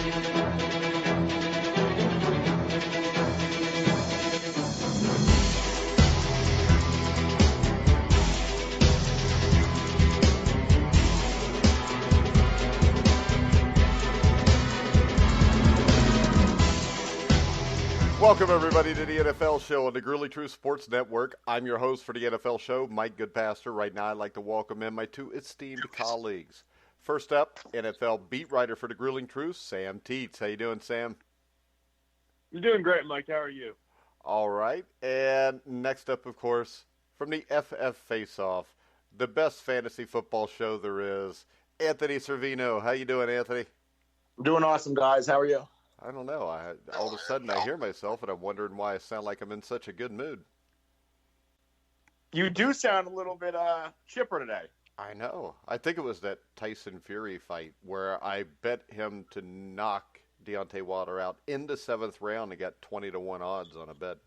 Welcome, everybody, to the NFL Show on the Gruely True Sports Network. I'm your host for the NFL Show, Mike Goodpaster. Right now, I'd like to welcome in my two esteemed colleagues. First up, NFL beat writer for the Grueling Truth, Sam Teets. How you doing, Sam? I'm doing great, Mike. How are you? All right. And next up, of course, from the FF Face-Off, the best fantasy football show there is, Anthony Cervino. How you doing, Anthony? I'm doing awesome, guys. How are you? I don't know. All of a sudden, I hear myself, and I'm wondering why I sound like I'm in such a good mood. You do sound a little bit chipper today. I know. I think it was that Tyson Fury fight where I bet him to knock Deontay Wilder out in the 7th round and got 20-1 odds on a bet.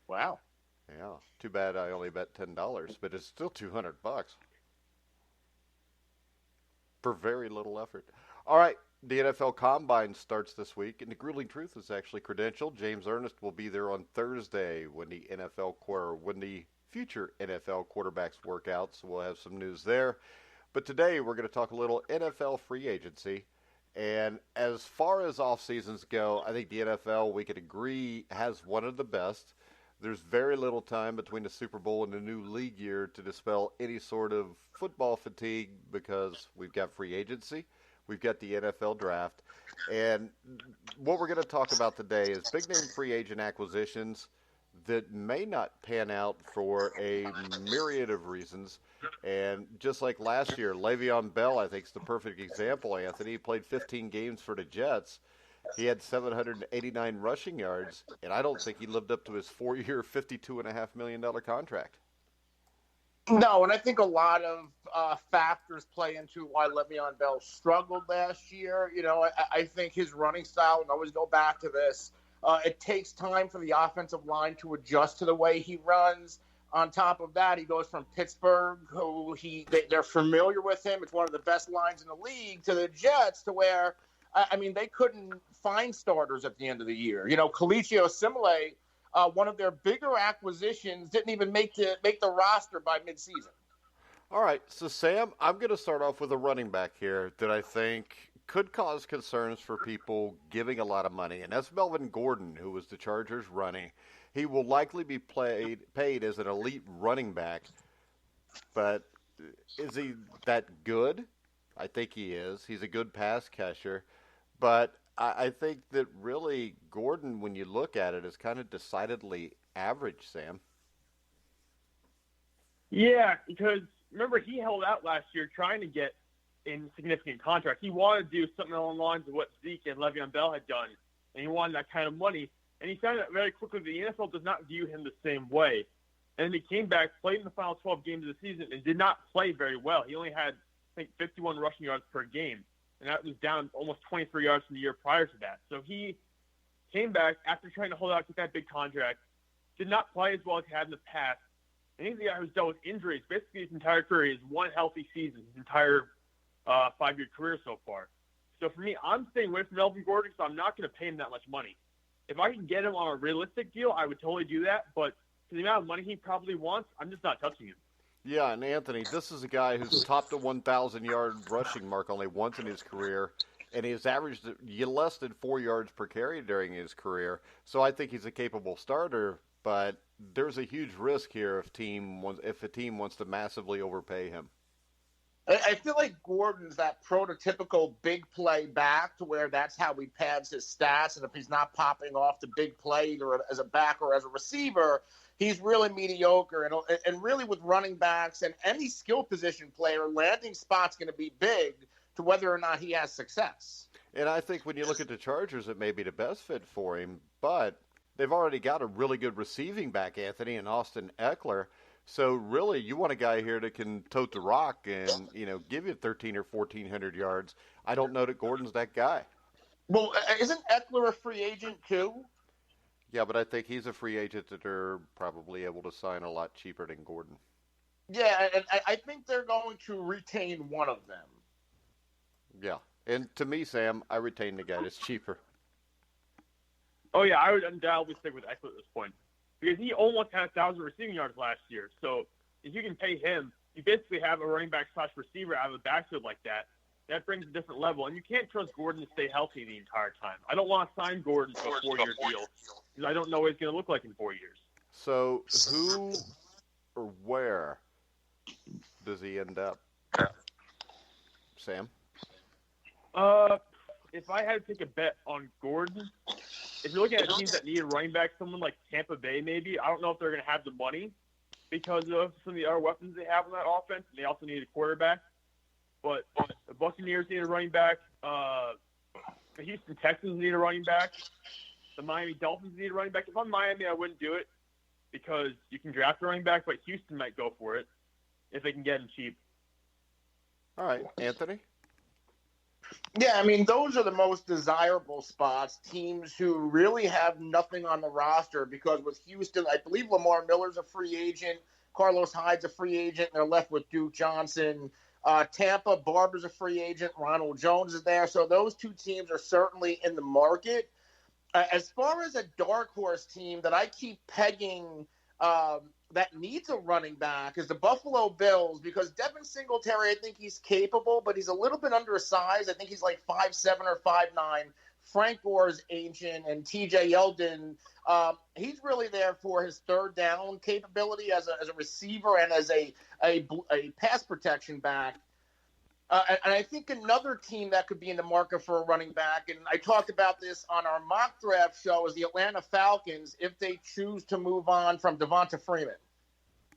Wow. Yeah. Too bad I only bet $10, but it's still $200 for very little effort. All right. The NFL Combine starts this week, and the Grueling Truth is actually credentialed. James Ernest will be there on Thursday when the future NFL quarterbacks work out, so we'll have some news there. But today we're going to talk a little NFL free agency. And as far as off seasons go, I think the NFL, we could agree, has one of the best. There's very little time between the Super Bowl and the new league year to dispel any sort of football fatigue because we've got free agency. We've got the NFL draft. And what we're going to talk about today is big-name free agent acquisitions that may not pan out for a myriad of reasons. And just like last year, Le'Veon Bell, I think, is the perfect example, Anthony. He played 15 games for the Jets. He had 789 rushing yards, and I don't think he lived up to his 4-year, $52.5 million contract. No, and I think a lot of factors play into why Le'Veon Bell struggled last year. You know, I think his running style, and I always go back to this, it takes time for the offensive line to adjust to the way he runs. On top of that, he goes from Pittsburgh, who they're familiar with him. It's one of the best lines in the league, to the Jets, to where, I mean, they couldn't find starters at the end of the year. You know, Colicchio Simile, one of their bigger acquisitions, didn't even make the roster by midseason. All right, so Sam, I'm going to start off with a running back here that I think could cause concerns for people giving a lot of money, and that's Melvin Gordon, who was the Chargers running. He will likely be paid as an elite running back, but is he that good? I think he is. He's a good pass catcher, but I think that really Gordon, when you look at it, is kind of decidedly average, Sam. Yeah, because remember, he held out last year trying to get a significant contract. He wanted to do something along the lines of what Zeke and Le'Veon Bell had done, and he wanted that kind of money. And he found out very quickly that the NFL does not view him the same way. And then he came back, played in the final 12 games of the season, and did not play very well. He only had, I think, 51 rushing yards per game. And that was down almost 23 yards from the year prior to that. So he came back after trying to hold out, get that big contract, did not play as well as he had in the past. And he's the guy who's dealt with injuries basically his entire career. He's one healthy season, his entire 5-year career so far. So for me, I'm staying away from Melvin Gordon, so I'm not going to pay him that much money. If I can get him on a realistic deal, I would totally do that. But for the amount of money he probably wants, I'm just not touching him. Yeah, and Anthony, this is a guy who's topped the 1,000-yard rushing mark only once in his career, and he's averaged less than 4 yards per carry during his career. So I think he's a capable starter, but there's a huge risk here if a team wants to massively overpay him. I feel like Gordon's that prototypical big play back, to where that's how he pads his stats, and if he's not popping off the big play either as a back or as a receiver, he's really mediocre. And really with running backs and any skill position player, landing spot's going to be big to whether or not he has success. And I think when you look at the Chargers, it may be the best fit for him, but they've already got a really good receiving back, Anthony, and Austin Eckler. So really, you want a guy here that can tote the rock and, give you 1,300 or 1,400 yards. I don't know that Gordon's that guy. Well, isn't Eckler a free agent too? Yeah, but I think he's a free agent that they're probably able to sign a lot cheaper than Gordon. Yeah, and I think they're going to retain one of them. Yeah, And to me, Sam, I retain the guy that's cheaper. Oh, yeah, I would undoubtedly stick with Eckler at this point because he almost had 1,000 receiving yards last year. So if you can pay him, you basically have a running back / receiver out of the backfield like that. That brings a different level. And you can't trust Gordon to stay healthy the entire time. I don't want to sign Gordon to a 4-year deal because I don't know what he's going to look like in 4 years. So who or where does he end up? Sam? If I had to take a bet on Gordon, if you're looking at teams that need a running back, someone like Tampa Bay maybe, I don't know if they're going to have the money because of some of the other weapons they have on that offense, and they also need a quarterback. But the Buccaneers need a running back. The Houston Texans need a running back. The Miami Dolphins need a running back. If I'm Miami, I wouldn't do it because you can draft a running back, but Houston might go for it if they can get him cheap. All right, Anthony? Yeah, I mean, those are the most desirable spots, teams who really have nothing on the roster because with Houston, I believe Lamar Miller's a free agent, Carlos Hyde's a free agent, and they're left with Duke Johnson. Tampa, Barber's a free agent, Ronald Jones is there. So those two teams are certainly in the market. As far as a dark horse team that I keep pegging that needs a running back is the Buffalo Bills because Devin Singletary, I think he's capable, but he's a little bit undersized. I think he's like 5'7" or 5'9". Frank Gore's agent and TJ Yeldon, he's really there for his third down capability as a receiver and as a pass protection back. And I think another team that could be in the market for a running back, and I talked about this on our mock draft show, is the Atlanta Falcons if they choose to move on from Devonta Freeman.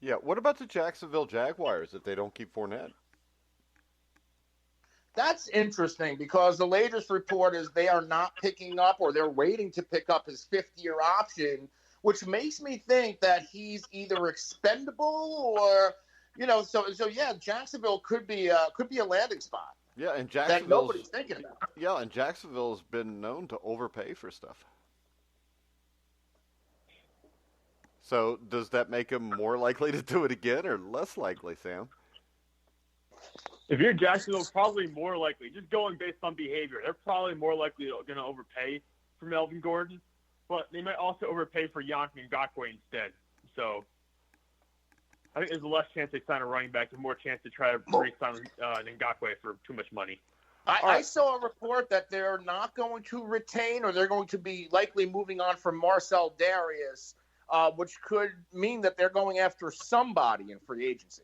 Yeah, what about the Jacksonville Jaguars if they don't keep Fournette? That's interesting because the latest report is they are not picking up or they're waiting to pick up his fifth-year option, which makes me think that he's either expendable or – so yeah, Jacksonville could be a landing spot. Yeah, and that nobody's thinking about. Yeah, and Jacksonville's been known to overpay for stuff. So does that make them more likely to do it again or less likely, Sam? If you're Jacksonville, probably more likely. Just going based on behavior, they're probably more likely going to overpay for Melvin Gordon, but they might also overpay for Yannick Ngakoue instead. So I think there's a less chance they sign a running back and more chance to try to re-sign Ngakoue for too much money. I saw a report that they're not going to retain or they're going to be likely moving on from Marcel Darius, which could mean that they're going after somebody in free agency.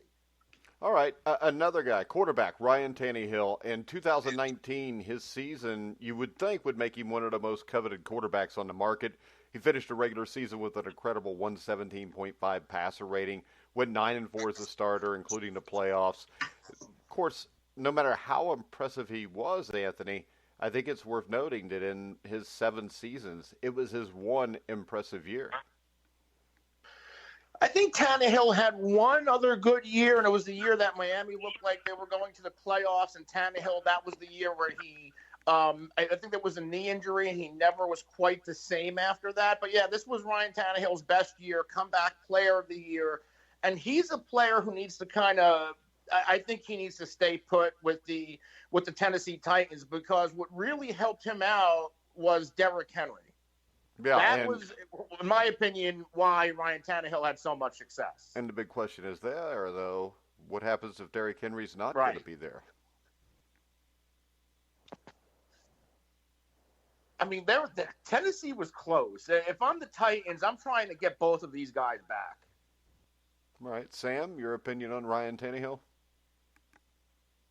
All right, another guy, quarterback, Ryan Tannehill. In 2019, his season, you would think, would make him one of the most coveted quarterbacks on the market. He finished the regular season with an incredible 117.5 passer rating, went 9-4 as a starter, including the playoffs. Of course, no matter how impressive he was, Anthony, I think it's worth noting that in his 7 seasons, it was his one impressive year. I think Tannehill had one other good year, and it was the year that Miami looked like they were going to the playoffs, and Tannehill, that was the year where he I think there was a knee injury, and he never was quite the same after that. But, yeah, this was Ryan Tannehill's best year, comeback player of the year, and he's a player who needs to kind of – I think he needs to stay put with the Tennessee Titans because what really helped him out was Derrick Henry. Yeah, that was, in my opinion, why Ryan Tannehill had so much success. And the big question is there, though, what happens if Derrick Henry's not going to be there? I mean, Tennessee was close. If I'm the Titans, I'm trying to get both of these guys back. All right. Sam, your opinion on Ryan Tannehill?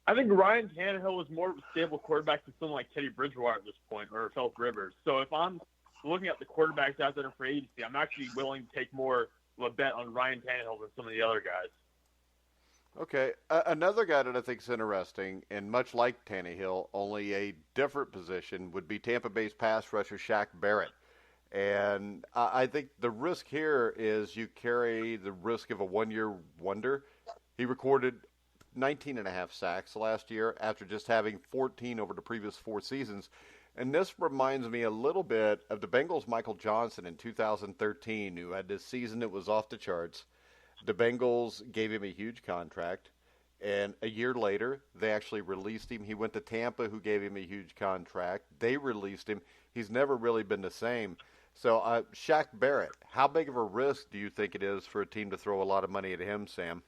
I think Ryan Tannehill was more of a stable quarterback than someone like Teddy Bridgewater at this point or Philip Rivers. So if I'm looking at the quarterbacks out there for agency, I'm actually willing to take more of a bet on Ryan Tannehill than some of the other guys. Okay, another guy that I think is interesting, and much like Tannehill, only a different position, would be Tampa Bay's pass rusher Shaq Barrett. And I think the risk here is you carry the risk of a one-year wonder. He recorded 19.5 sacks last year after just having 14 over the previous 4 seasons. And this reminds me a little bit of the Bengals' Michael Johnson in 2013, who had this season that was off the charts. The Bengals gave him a huge contract, And a year later, they actually released him. He went to Tampa, who gave him a huge contract. They released him. He's never really been the same. So, Shaq Barrett, how big of a risk do you think it is for a team to throw a lot of money at him, Sam?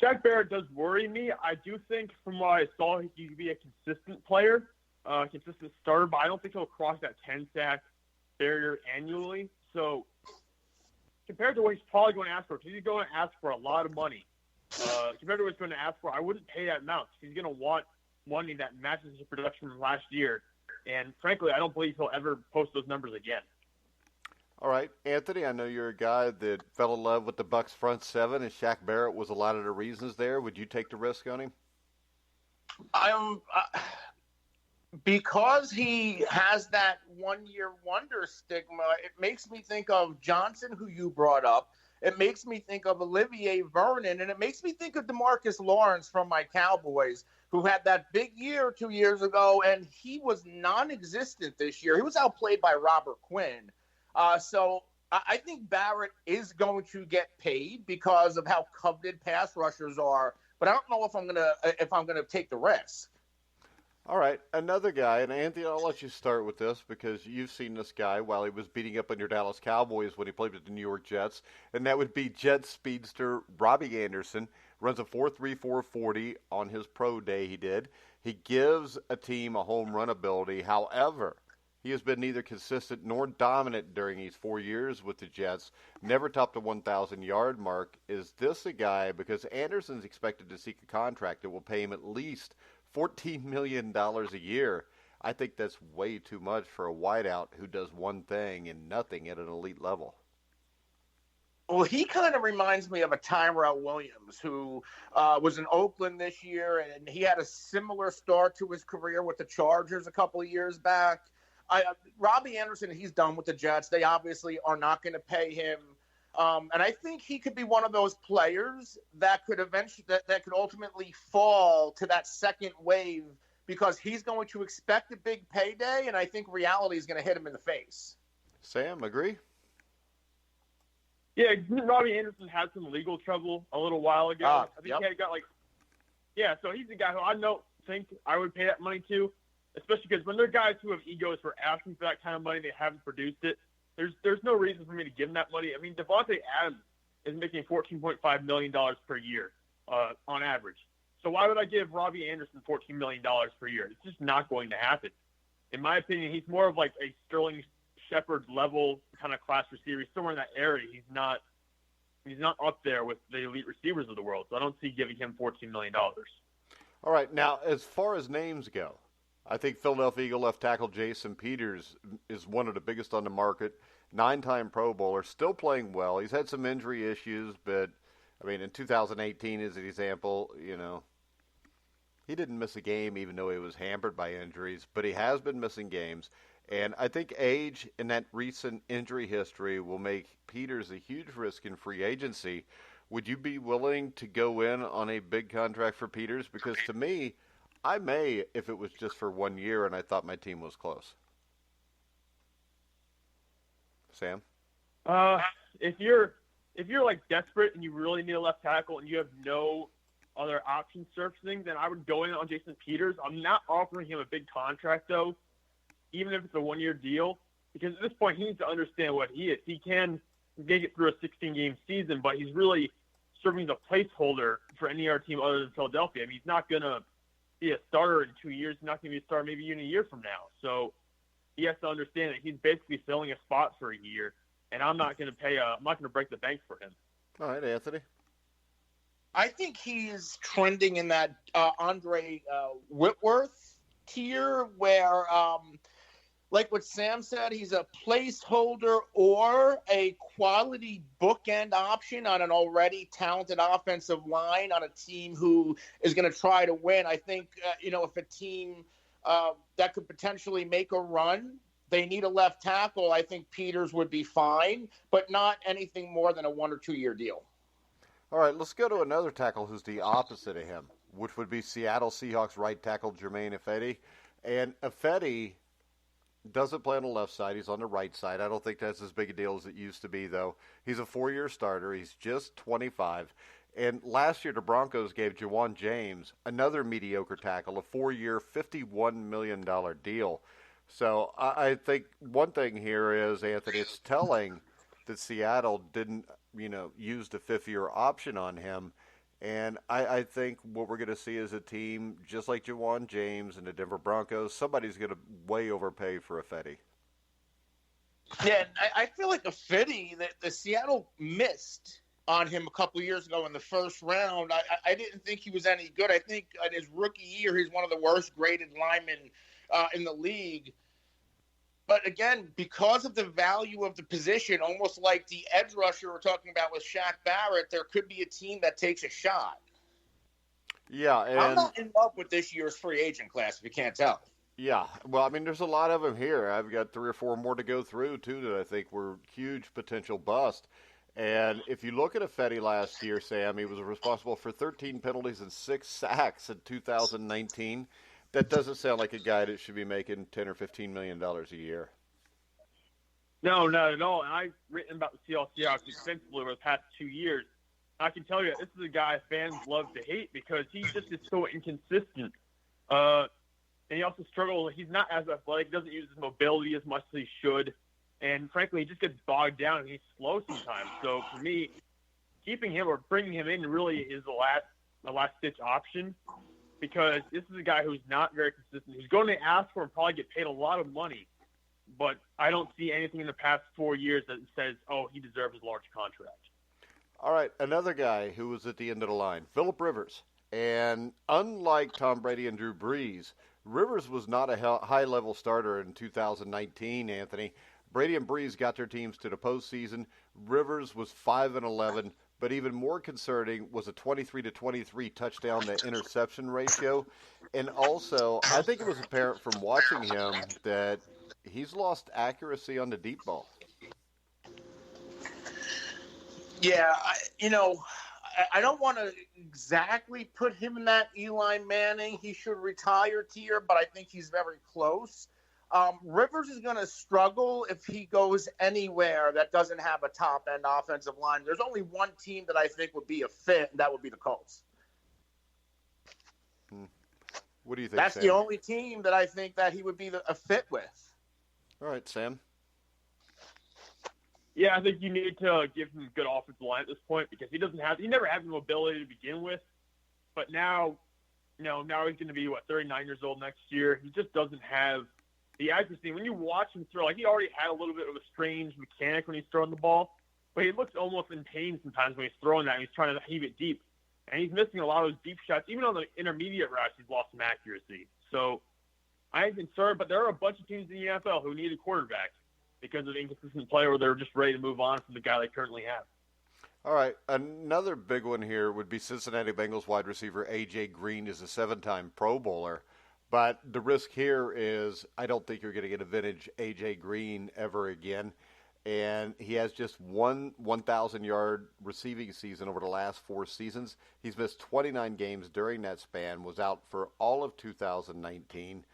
Shaq Barrett does worry me. I do think, from what I saw, he could be a consistent player, consistent starter, but I don't think he'll cross that 10-sack barrier annually. So, compared to what he's probably going to ask for, because he's going to ask for a lot of money. Compared to what he's going to ask for, I wouldn't pay that amount. He's going to want money that matches his production from last year. And frankly, I don't believe he'll ever post those numbers again. All right, Anthony, I know you're a guy that fell in love with the Bucs front seven, and Shaq Barrett was a lot of the reasons there. Would you take the risk on him? Because he has that one-year wonder stigma, it makes me think of Johnson, who you brought up. It makes me think of Olivier Vernon, and it makes me think of DeMarcus Lawrence from my Cowboys, who had that big year 2 years ago, and he was non-existent this year. He was outplayed by Robert Quinn. So I think Barrett is going to get paid because of how coveted pass rushers are, but I don't know if I'm gonna take the risk. All right, another guy, and Anthony, I'll let you start with this because you've seen this guy while he was beating up on your Dallas Cowboys when he played with the New York Jets, and that would be Jet speedster Robbie Anderson. Runs a 4.34 40 on his pro day he did. He gives a team a home run ability. However, he has been neither consistent nor dominant during these 4 years with the Jets. Never topped the 1,000-yard mark. Is this a guy, because Anderson's expected to seek a contract that will pay him at least $14 million a year. I think that's way too much for a wideout who does one thing and nothing at an elite level. Well, he kind of reminds me of a Tyrell Williams, who was in Oakland this year, and he had a similar start to his career with the Chargers a couple of years back. Robbie Anderson, he's done with the Jets. They obviously are not going to pay him. And I think he could be one of those players that could that could ultimately fall to that second wave because he's going to expect a big payday, and I think reality is going to hit him in the face. Sam, agree? Yeah, Robbie Anderson had some legal trouble a little while ago. I think he had got so he's the guy who I don't think I would pay that money to, especially because when there are guys who have egos for asking for that kind of money, they haven't produced it. There's no reason for me to give him that money. I mean, Devontae Adams is making $14.5 million per year on average. So why would I give Robbie Anderson $14 million per year? It's just not going to happen. In my opinion, he's more of like a Sterling Shepard level kind of class receiver. He's somewhere in that area. He's not up there with the elite receivers of the world. So I don't see giving him $14 million. All right. Now, as far as names go, I think Philadelphia Eagle left tackle Jason Peters is one of the biggest on the market. 9-time Pro Bowler, still playing well. He's had some injury issues, but, I mean, in 2018 as an example, he didn't miss a game even though he was hampered by injuries, but he has been missing games. And I think age and that recent injury history will make Peters a huge risk in free agency. Would you be willing to go in on a big contract for Peters? Because to me, I may if it was just for 1 year and I thought my team was close. Sam? If you're like desperate and you really need a left tackle and you have no other options surfacing, then I would go in on Jason Peters. I'm not offering him a big contract though, even if it's a 1-year deal, because at this point he needs to understand what he is. He can make it through a 16-game season, but he's really serving as a placeholder for any other team other than Philadelphia. I mean, he's not going to be a starter in 2 years. He's not going to be a starter maybe even a year from now. So he has to understand that he's basically filling a spot for a year, and I'm not going to break the bank for him. All right, Anthony. I think he's trending in that Andre Whitworth tier where, like what Sam said, he's a placeholder or a quality bookend option on an already talented offensive line on a team who is going to try to win. I think, if a team that could potentially make a run, they need a left tackle, I think Peters would be fine, but not anything more than a 1 or 2 year deal. All right, let's go to another tackle who's the opposite of him, which would be Seattle Seahawks right tackle Germain Ifedi. And Ifedi doesn't play on the left side. He's on the right side. I don't think that's as big a deal as it used to be, though. He's a 4-year starter. He's just 25. And last year, the Broncos gave Juwan James, another mediocre tackle, a 4-year, $51 million deal. So I think one thing here is, Anthony, it's telling that Seattle didn't, use the fifth-year option on him. And I think what we're going to see is a team just like Juwan James and the Denver Broncos. Somebody's going to way overpay for Ifedi. Yeah, I feel like Ifedi, that the Seattle missed on him a couple of years ago in the first round. I didn't think he was any good. I think in his rookie year, he's one of the worst graded linemen in the league. But again, because of the value of the position, almost like the edge rusher we're talking about with Shaq Barrett, there could be a team that takes a shot. Yeah, and I'm not in love with this year's free agent class, if you can't tell. Yeah, well, I mean, there's a lot of them here. I've got 3 or 4 more to go through, too, that I think were huge potential bust. And if you look at Ifedi last year, Sam, he was responsible for 13 penalties and 6 sacks in 2019. That doesn't sound like a guy that should be making $10 or $15 million a year. No, not at all. And I've written about the Seattle Seahawks extensively over the past 2 years. I can tell you, this is a guy fans love to hate because he just is so inconsistent. And he also struggles. He's not as athletic. He doesn't use his mobility as much as he should. And frankly, he just gets bogged down and he's slow sometimes. So for me, keeping him or bringing him in really is the last-ditch option. Because this is a guy who's not very consistent. He's going to ask for and probably get paid a lot of money, but I don't see anything in the past 4 years that says, oh, he deserves a large contract. All right, another guy who was at the end of the line, Phillip Rivers. And unlike Tom Brady and Drew Brees, Rivers was not a high-level starter in 2019, Anthony. Brady and Brees got their teams to the postseason. Rivers was 5-11. But even more concerning was a 23-23 touchdown to interception ratio. And also, I think it was apparent from watching him that he's lost accuracy on the deep ball. Yeah, I don't want to exactly put him in that Eli Manning, he should retire tier, but I think he's very close. Rivers is going to struggle if he goes anywhere that doesn't have a top-end offensive line. There's only one team that I think would be a fit, and that would be the Colts. What do you think, That's Sam? the only team that I think that he would be a fit with. All right, Sam. Yeah, I think you need to give him a good offensive line at this point because he never had the mobility to begin with. But now he's going to be, 39 years old next year. He just doesn't have the accuracy. When you watch him throw, he already had a little bit of a strange mechanic when he's throwing the ball, but he looks almost in pain sometimes when he's throwing that. He's trying to heave it deep, and he's missing a lot of those deep shots. Even on the intermediate routes, he's lost some accuracy. So I am concerned, but there are a bunch of teams in the NFL who need a quarterback because of inconsistent play or they're just ready to move on from the guy they currently have. All right, another big one here would be Cincinnati Bengals wide receiver A.J. Green is a 7-time Pro Bowler. But the risk here is I don't think you're going to get a vintage A.J. Green ever again. And he has just one 1,000-yard receiving season over the last 4 seasons. He's missed 29 games during that span, was out for all of 2019.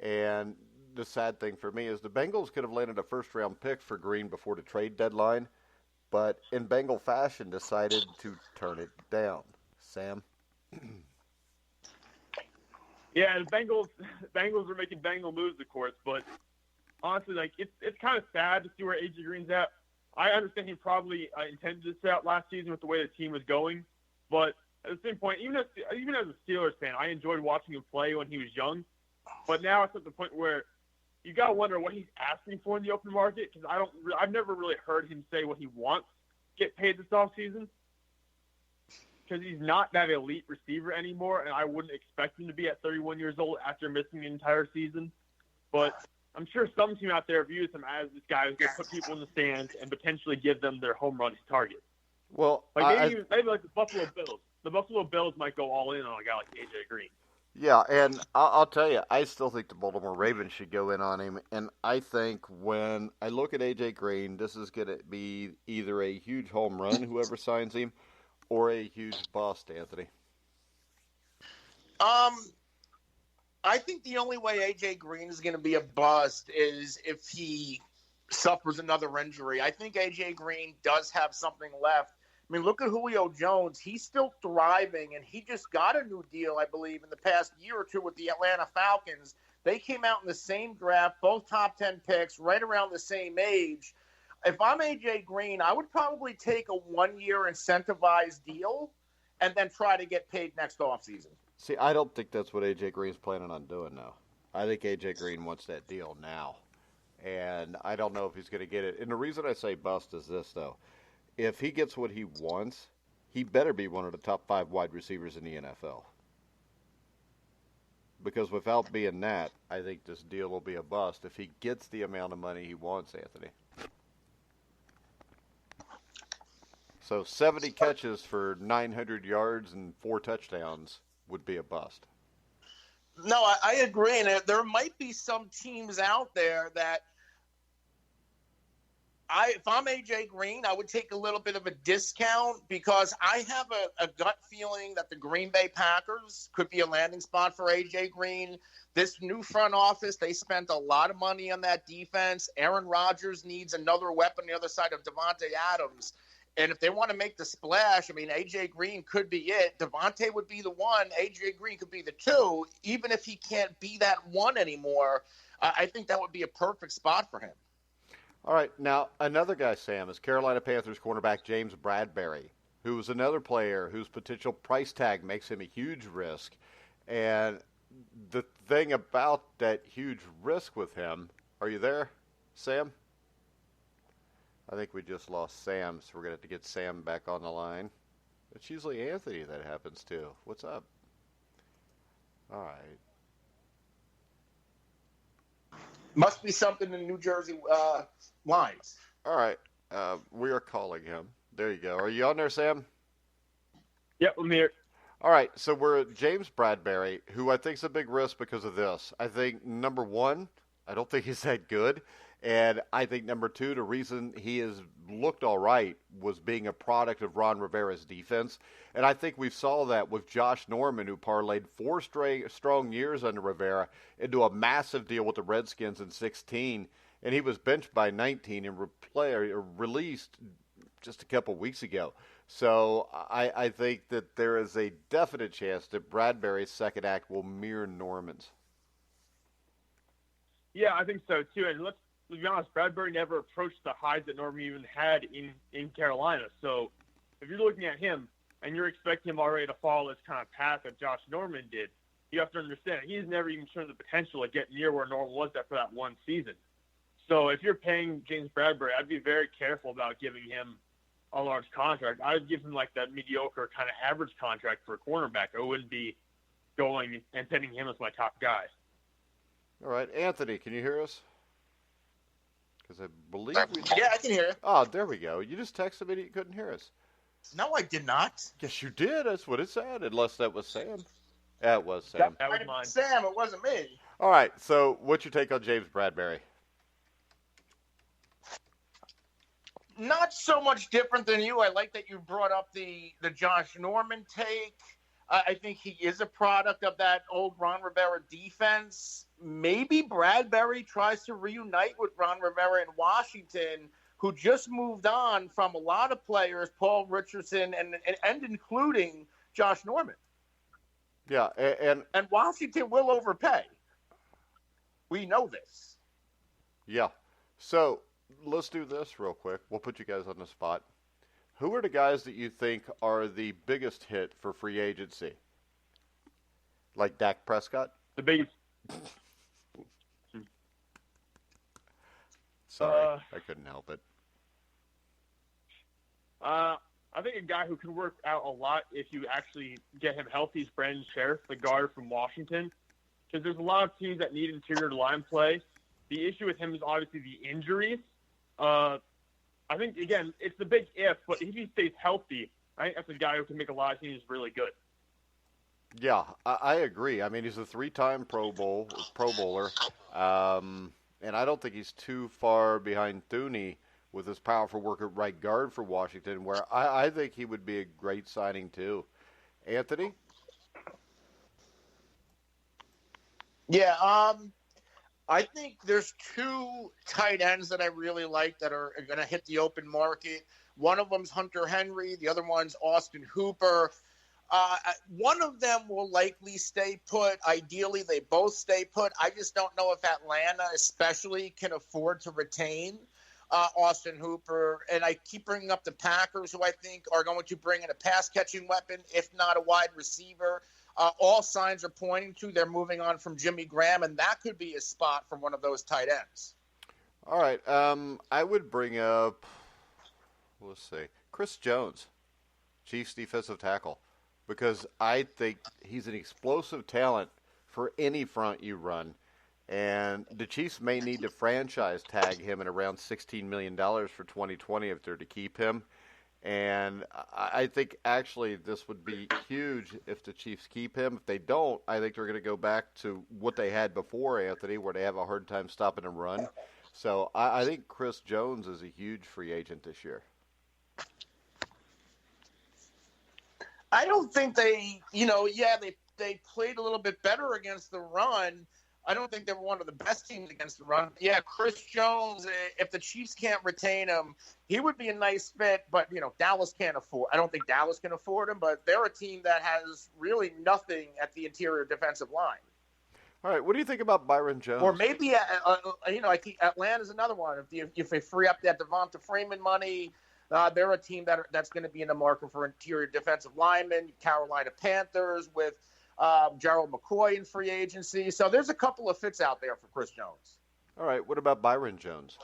And the sad thing for me is the Bengals could have landed a first-round pick for Green before the trade deadline, but in Bengal fashion decided to turn it down. Sam? Yeah, the Bengals are making Bengal moves, of course, but honestly, it's kind of sad to see where A.J. Green's at. I understand he probably intended to sit out last season with the way the team was going, but at the same point, even as a Steelers fan, I enjoyed watching him play when he was young, but now it's at the point where you got to wonder what he's asking for in the open market because I've never really heard him say what he wants to get paid this offseason. Because he's not that elite receiver anymore, and I wouldn't expect him to be at 31 years old after missing the entire season. But I'm sure some team out there views him as this guy who's going to put people in the stands and potentially give them their home run target. Well, maybe like the Buffalo Bills. The Buffalo Bills might go all in on a guy like A.J. Green. Yeah, and I'll tell you, I still think the Baltimore Ravens should go in on him. And I think when I look at A.J. Green, this is going to be either a huge home run, whoever signs him, or a huge bust, Anthony? I think the only way A.J. Green is going to be a bust is if he suffers another injury. I think A.J. Green does have something left. I mean, look at Julio Jones. He's still thriving, and he just got a new deal, I believe, in the past year or two with the Atlanta Falcons. They came out in the same draft, both top 10 picks, right around the same age. If I'm A.J. Green, I would probably take a one-year incentivized deal and then try to get paid next offseason. See, I don't think that's what A.J. Green's planning on doing now. I think A.J. Green wants that deal now. And I don't know if he's going to get it. And the reason I say bust is this, though. If he gets what he wants, he better be one of the top 5 wide receivers in the NFL. Because without being that, I think this deal will be a bust if he gets the amount of money he wants, Anthony. So 70 catches for 900 yards and 4 touchdowns would be a bust. No, I agree. And there might be some teams out there that if I'm A.J. Green, I would take a little bit of a discount because I have a gut feeling that the Green Bay Packers could be a landing spot for A.J. Green. This new front office, they spent a lot of money on that defense. Aaron Rodgers needs another weapon on the other side of Devontae Adams. And if they want to make the splash, I mean, A.J. Green could be it. Devontae would be the one. A.J. Green could be the two. Even if he can't be that one anymore, I think that would be a perfect spot for him. All right, now another guy, Sam, is Carolina Panthers cornerback James Bradberry, who is another player whose potential price tag makes him a huge risk. And the thing about that huge risk with him, are you there, Sam? I think we just lost Sam, so we're going to have to get Sam back on the line. It's usually Anthony that happens to. What's up? All right. Must be something in New Jersey lines. All right. We are calling him. There you go. Are you on there, Sam? Yep, I'm here. All right. So we're at James Bradberry, who I think is a big risk because of this. I think, number one, I don't think he's that good. And I think, number two, the reason he has looked all right was being a product of Ron Rivera's defense. And I think we saw that with Josh Norman, who parlayed 4 strong years under Rivera into a massive deal with the Redskins in 16. And he was benched by 19 and released just a couple weeks ago. So I think that there is a definite chance that Bradberry's second act will mirror Norman's. Yeah, I think so, too. And let's be honest, Bradberry never approached the highs that Norman even had in Carolina. So if you're looking at him and you're expecting him already to follow this kind of path that Josh Norman did, you have to understand he's never even shown the potential to get near where Norman was after that one season. So if you're paying James Bradberry, I'd be very careful about giving him a large contract. I'd give him like that mediocre kind of average contract for a cornerback. I wouldn't be going and setting him as my top guy. All right, Anthony, can you hear us? Because I believe we... Yeah, I can hear you. Oh, there we go. You just texted me that you couldn't hear us. No, I did not. Yes, you did. That's what it said, unless that was Sam. That was Sam. That was mine. Sam, it wasn't me. All right, so what's your take on James Bradberry? Not so much different than you. I like that you brought up the Josh Norman take. I think he is a product of that old Ron Rivera defense. Maybe Bradberry tries to reunite with Ron Rivera in Washington, who just moved on from a lot of players, Paul Richardson and including Josh Norman. Yeah, and Washington will overpay. We know this. Yeah. So let's do this real quick. We'll put you guys on the spot. Who are the guys that you think are the biggest hit for free agency? Like Dak Prescott? The biggest. Sorry, I couldn't help it. I think a guy who can work out a lot if you actually get him healthy is Brandon Sheriff, the guard from Washington. Because there's a lot of teams that need interior line play. The issue with him is obviously the injuries. I think, again, it's the big if, but if he stays healthy, I think that's a guy who can make a lot of teams really good. Yeah, I agree. I mean, he's a 3-time Pro Bowler, and I don't think he's too far behind Thuney with his powerful work at right guard for Washington, where I think he would be a great signing too. Anthony? Yeah, I think there's two tight ends that I really like that are going to hit the open market. One of them's Hunter Henry. The other one's Austin Hooper. One of them will likely stay put. Ideally, they both stay put. I just don't know if Atlanta especially can afford to retain Austin Hooper. And I keep bringing up the Packers, who I think are going to bring in a pass-catching weapon, if not a wide receiver. All signs are pointing to they're moving on from Jimmy Graham, and that could be a spot for one of those tight ends. All right. I would bring up, let's see, Chris Jones, Chiefs defensive tackle, because I think he's an explosive talent for any front you run. And the Chiefs may need to franchise tag him at around $16 million for 2020 if they're to keep him. And I think actually this would be huge if the Chiefs keep him. If they don't, I think they're going to go back to what they had before, Anthony, where they have a hard time stopping a run. So I think Chris Jones is a huge free agent this year. I don't think they played a little bit better against the run. I don't think they were one of the best teams against the run. Yeah, Chris Jones, if the Chiefs can't retain him, he would be a nice fit, but, Dallas can't afford. I don't think Dallas can afford him, but they're a team that has really nothing at the interior defensive line. All right, what do you think about Byron Jones? Or maybe, I think Atlanta's another one. If they free up that Devonta Freeman money, they're a team that's going to be in the market for interior defensive linemen. Carolina Panthers with Gerald McCoy in free agency. So there's a couple of fits out there for Chris Jones. All right, what about Byron Jones?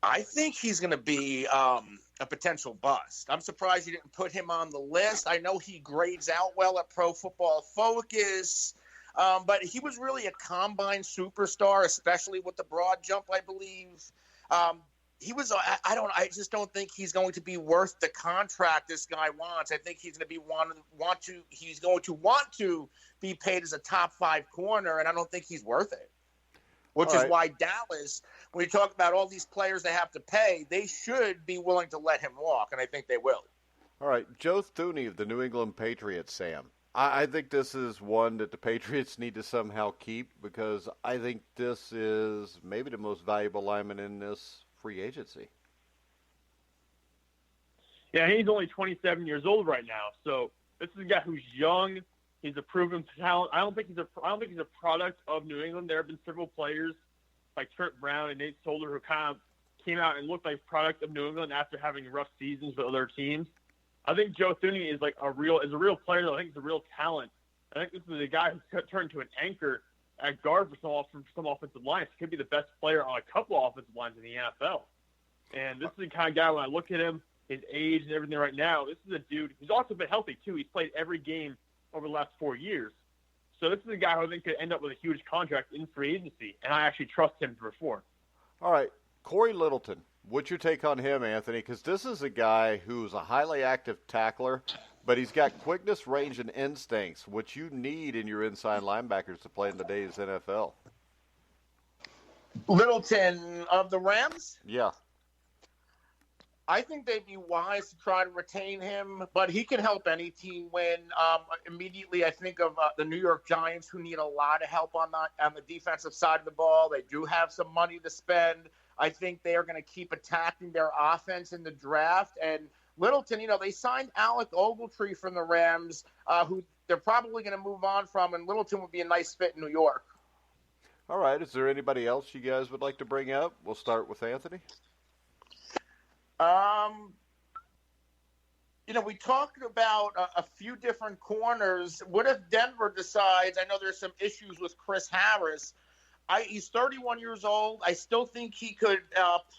I think he's going to be a potential bust. I'm surprised you didn't put him on the list. I know he grades out well at Pro Football Focus, but he was really a combine superstar, especially with the broad jump, I believe. I just don't think he's going to be worth the contract this guy wants. I think he's going to be he's going to want to be paid as a top 5 corner, and I don't think he's worth it. Which is why Dallas, when you talk about all these players they have to pay, they should be willing to let him walk, and I think they will. All right, Joe Thuney of the New England Patriots, Sam. I think this is one that the Patriots need to somehow keep because I think this is maybe the most valuable lineman in this free agency. Yeah, he's only 27 years old right now, so this is a guy who's young. He's a proven talent. I don't think he's a product of New England. There have been several players like Trent Brown and Nate Solder who kind of came out and looked like product of New England after having rough seasons with other teams. I think Joe Thuney is a real player. I think he's a real talent. I think this is a guy who's turned into an anchor at guard for some offensive lines. He could be the best player on a couple of offensive lines in the NFL. And this is the kind of guy, when I look at him, his age and everything right now, this is a dude who's also been healthy too. He's played every game over the last 4 years. So this is a guy who I think could end up with a huge contract in free agency, and I actually trust him to perform. All right, Corey Littleton. What's your take on him, Anthony? Because this is a guy who's a highly active tackler, but he's got quickness, range, and instincts, which you need in your inside linebackers to play in today's NFL. Littleton of the Rams? Yeah. I think they'd be wise to try to retain him, but he can help any team win. Immediately, I think of the New York Giants, who need a lot of help on the defensive side of the ball. They do have some money to spend. I think they are going to keep attacking their offense in the draft. And Littleton, they signed Alec Ogletree from the Rams, who they're probably going to move on from, and Littleton would be a nice fit in New York. All right. Is there anybody else you guys would like to bring up? We'll start with Anthony. We talked about a few different corners. What if Denver decides? I know there's some issues with Chris Harris. He's 31 years old. I still think he could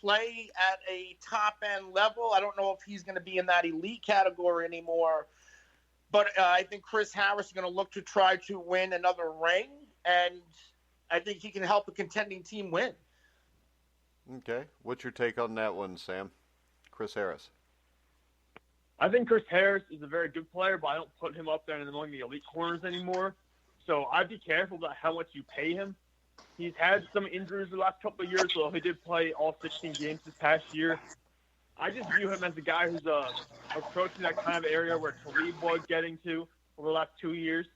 play at a top-end level. I don't know if he's going to be in that elite category anymore. But I think Chris Harris is going to look to try to win another ring, and I think he can help a contending team win. Okay. What's your take on that one, Sam? Chris Harris. I think Chris Harris is a very good player, but I don't put him up there among the elite corners anymore. So I'd be careful about how much you pay him. He's had some injuries the last couple of years, so he did play all 16 games this past year. I just view him as a guy who's approaching that kind of area where Talib was getting to over the last 2 years.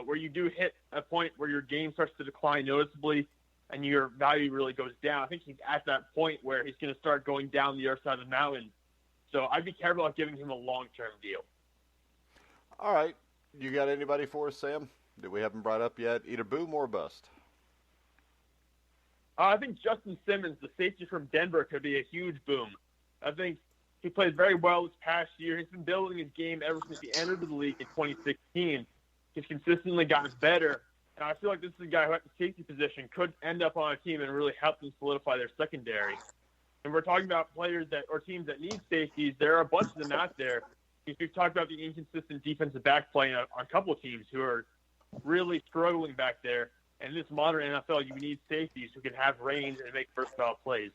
where you do hit a point where your game starts to decline noticeably and your value really goes down. I think he's at that point where he's going to start going down the other side of the mountain. So I'd be careful about giving him a long-term deal. All right. You got anybody for us, Sam, that we haven't brought up yet? Either boom or bust. I think Justin Simmons, the safety from Denver, could be a huge boom. I think he played very well this past year. He's been building his game ever since he entered the league in 2016. He's consistently gotten better. And I feel like this is a guy who at the safety position could end up on a team and really help them solidify their secondary. And we're talking about players or teams that need safeties. There are a bunch of them out there. We've talked about the inconsistent defensive back play on a couple of teams who are really struggling back there. And in this modern NFL, you need safeties who can have range and make versatile plays.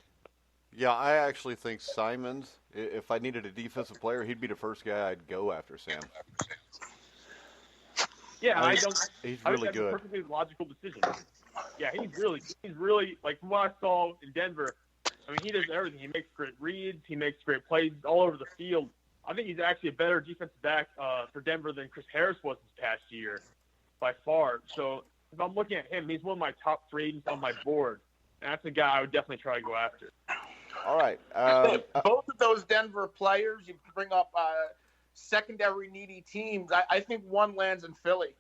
Yeah, I actually think Simons, if I needed a defensive player, he'd be the first guy I'd go after, Sam. Yeah, he's really think that's good. a perfectly logical decision. Yeah, he's really, like, from what I saw in Denver, I mean, he does everything. He makes great reads. He makes great plays all over the field. I think he's actually a better defensive back for Denver than Chris Harris was this past year, by far. So if I'm looking at him, he's one of my top 3 agents on my board. And that's a guy I would definitely try to go after. All right. Both of those Denver players, you bring up secondary needy teams. I think one lands in Philly.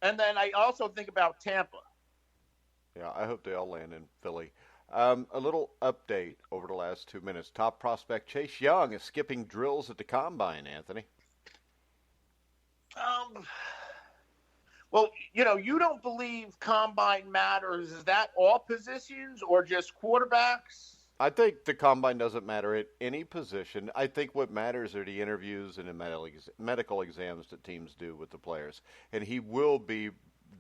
And then I also think about Tampa. Yeah, I hope they all land in Philly. A little update over the last 2 minutes. Top prospect Chase Young is skipping drills at the Combine, Anthony. Well, you don't believe Combine matters. Is that all positions or just quarterbacks? I think the Combine doesn't matter at any position. I think what matters are the interviews and the medical exams that teams do with the players. And he will be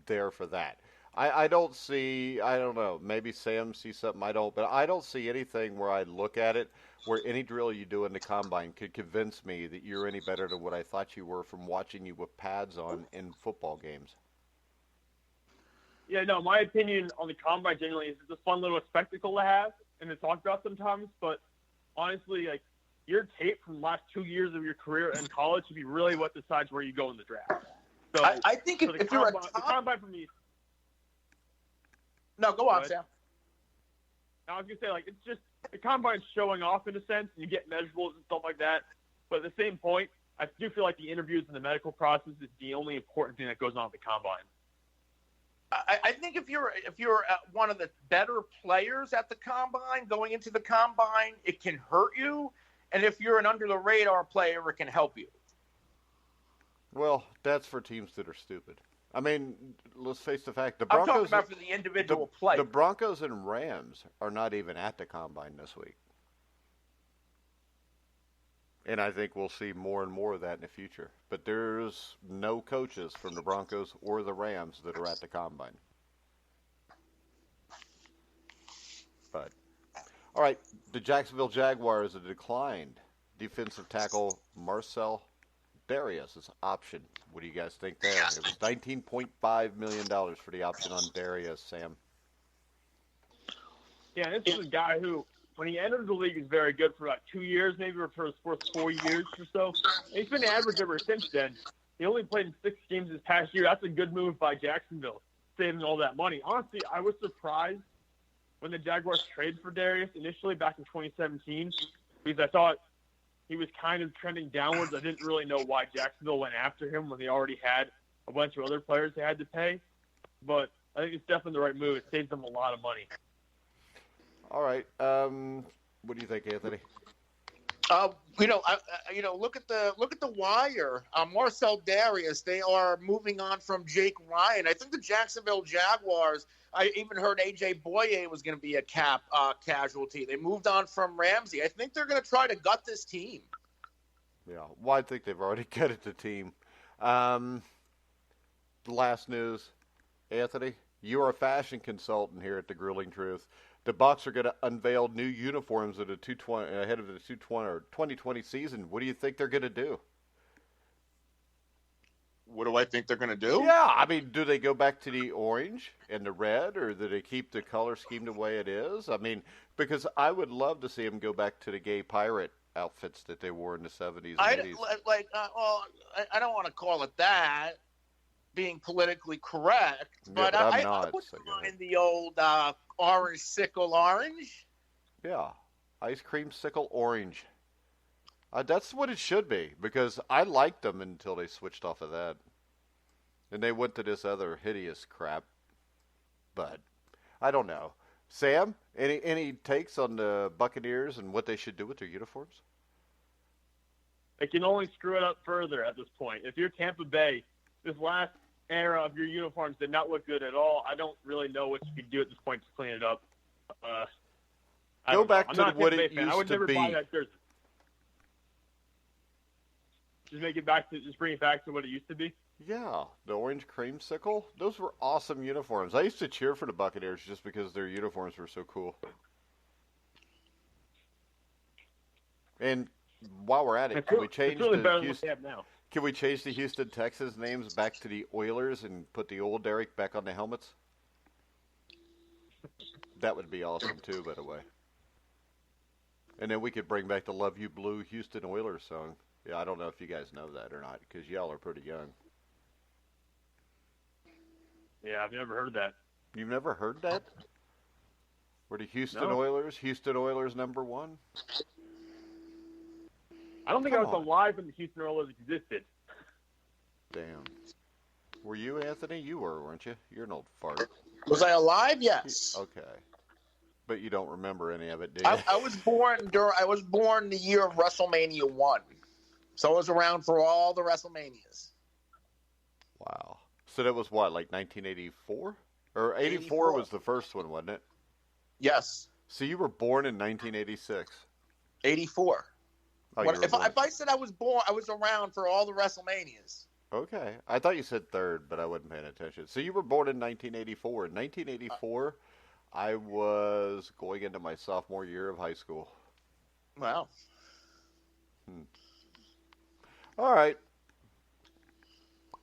there for that. I don't know, maybe Sam sees something I don't, but I don't see anything where I look at it where any drill you do in the Combine could convince me that you're any better than what I thought you were from watching you with pads on in football games. Yeah, no, my opinion on the Combine generally is it's a fun little spectacle to have and to talk about sometimes, but honestly, like, your tape from the last 2 years of your career in college should be really what decides where you go in the draft. So I think if you're a top... The Combine for me... No, go on, Sam. I was going to say, like, it's just the Combine's showing off in a sense, and you get measurables and stuff like that. But at the same point, I do feel like the interviews and the medical process is the only important thing that goes on at the Combine. I think if you're one of the better players at the Combine, going into the Combine, it can hurt you. And if you're an under-the-radar player, it can help you. Well, that's for teams that are stupid. I mean, let's face the fact. The Broncos, I'm talking about for the individual player. The Broncos and Rams are not even at the Combine this week. And I think we'll see more and more of that in the future. But there's no coaches from the Broncos or the Rams that are at the Combine. But, all right, the Jacksonville Jaguars have declined defensive tackle Marcel Darius' option. What do you guys think there? It was $19.5 million for the option on Darius, Sam. Yeah, this is a guy who, when he entered the league, is very good for about 2 years, maybe for his first 4 years or so. And he's been average ever since then. He only played in 6 games this past year. That's a good move by Jacksonville, saving all that money. Honestly, I was surprised when the Jaguars traded for Darius initially back in 2017 because I thought he was kind of trending downwards. I didn't really know why Jacksonville went after him when they already had a bunch of other players they had to pay. But I think it's definitely the right move. It saves them a lot of money. All right. What do you think, Anthony? Look at the wire. Marcel Darius. They are moving on from Jake Ryan. I think the Jacksonville Jaguars. I even heard AJ Boye was going to be a cap casualty. They moved on from Ramsey. I think they're going to try to gut this team. Yeah, well, I think they've already gutted the team. Last news, Anthony. You are a fashion consultant here at the Grueling Truth. The Bucs are going to unveil new uniforms ahead of the 2020 season. What do you think they're going to do? What do I think they're going to do? Yeah, I mean, do they go back to the orange and the red, or do they keep the color scheme the way it is? I mean, because I would love to see them go back to the gay pirate outfits that they wore in the 70s and 80s. I don't want to call it that. being politically correct, Yeah, but I'm I not. wouldn't So go ahead. mind the old orange sickle orange. Yeah, ice cream sickle orange. That's what it should be, because I liked them until they switched off of that. And they went to this other hideous crap. But I don't know. Sam, any takes on the Buccaneers and what they should do with their uniforms? They can only screw it up further at this point. If you're Tampa Bay, this last era of your uniforms did not look good at all. I don't really know what you could do at this point to clean it up. Go back I'm to not a what Tampa it Bay fan. I used would to never buy be. that jersey. Just bring it back to what it used to be. Yeah, the orange creamsicle. Those were awesome uniforms. I used to cheer for the Buccaneers just because their uniforms were so cool. And while we're at it, can we change it's really the better than what Houston? they have now. Can we change the Houston Texans names back to the Oilers and put the old Derek back on the helmets? That would be awesome too, by the way. And then we could bring back the "Love You Blue" Houston Oilers song. Yeah, I don't know if you guys know that or not, because y'all are pretty young. Yeah, I've never heard that. You've never heard that? Were the Houston No. Oilers #1? I don't think Come I was on. alive when the Houston Oilers existed. Damn. Were you, Anthony? You were, weren't you? You're an old fart. Was I alive? Yes. Okay. But you don't remember any of it, do you? I was born the year of WrestleMania 1. So I was around for all the WrestleManias. Wow. So that was what, like 1984? Or 84 84. was the first one, wasn't it? Yes. So you were born in 1986. 84. Oh, When- you were born. if I said I was born, I was around for all the WrestleManias. Okay. I thought you said third, but I wasn't paying attention. So you were born in 1984. In 1984, I was going into my sophomore year of high school. Wow. All right.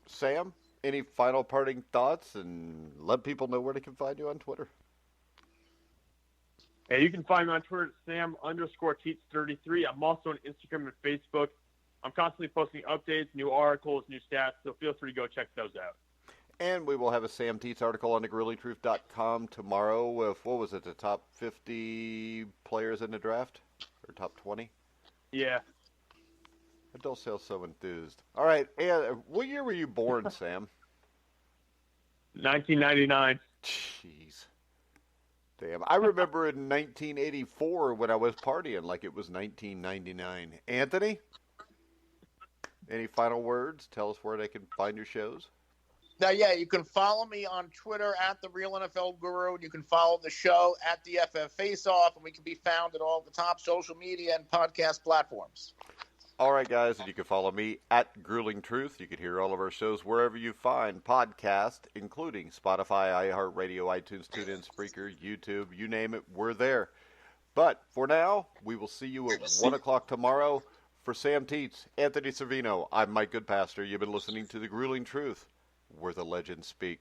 Sam, any final parting thoughts? And let people know where they can find you on Twitter. And you can find me on Twitter at Sam_Teets33. I'm also on Instagram and Facebook. I'm constantly posting updates, new articles, new stats, so feel free to go check those out. And we will have a Sam Teets article on thegruelingtruth.com tomorrow with, what was it, the top 50 players in the draft? Or top 20? Yeah. I don't sound so enthused. All right, and what year were you born, Sam? 1999. Jeez. Damn. I remember in 1984 when I was partying like it was 1999. Anthony? Any final words? Tell us where they can find your shows. Now, yeah, you can follow me on Twitter at The Real NFL Guru, and you can follow the show at the FF Face Off, and we can be found at all the top social media and podcast platforms. All right, guys, and you can follow me at Grueling Truth. You can hear all of our shows wherever you find podcasts, including Spotify, iHeartRadio, iTunes, TuneIn, Spreaker, YouTube, you name it, we're there. But for now, we will see you at 1 o'clock tomorrow. For Sam Teets, Anthony Cervino, I'm Mike Goodpaster. You've been listening to The Grueling Truth, where the legends speak.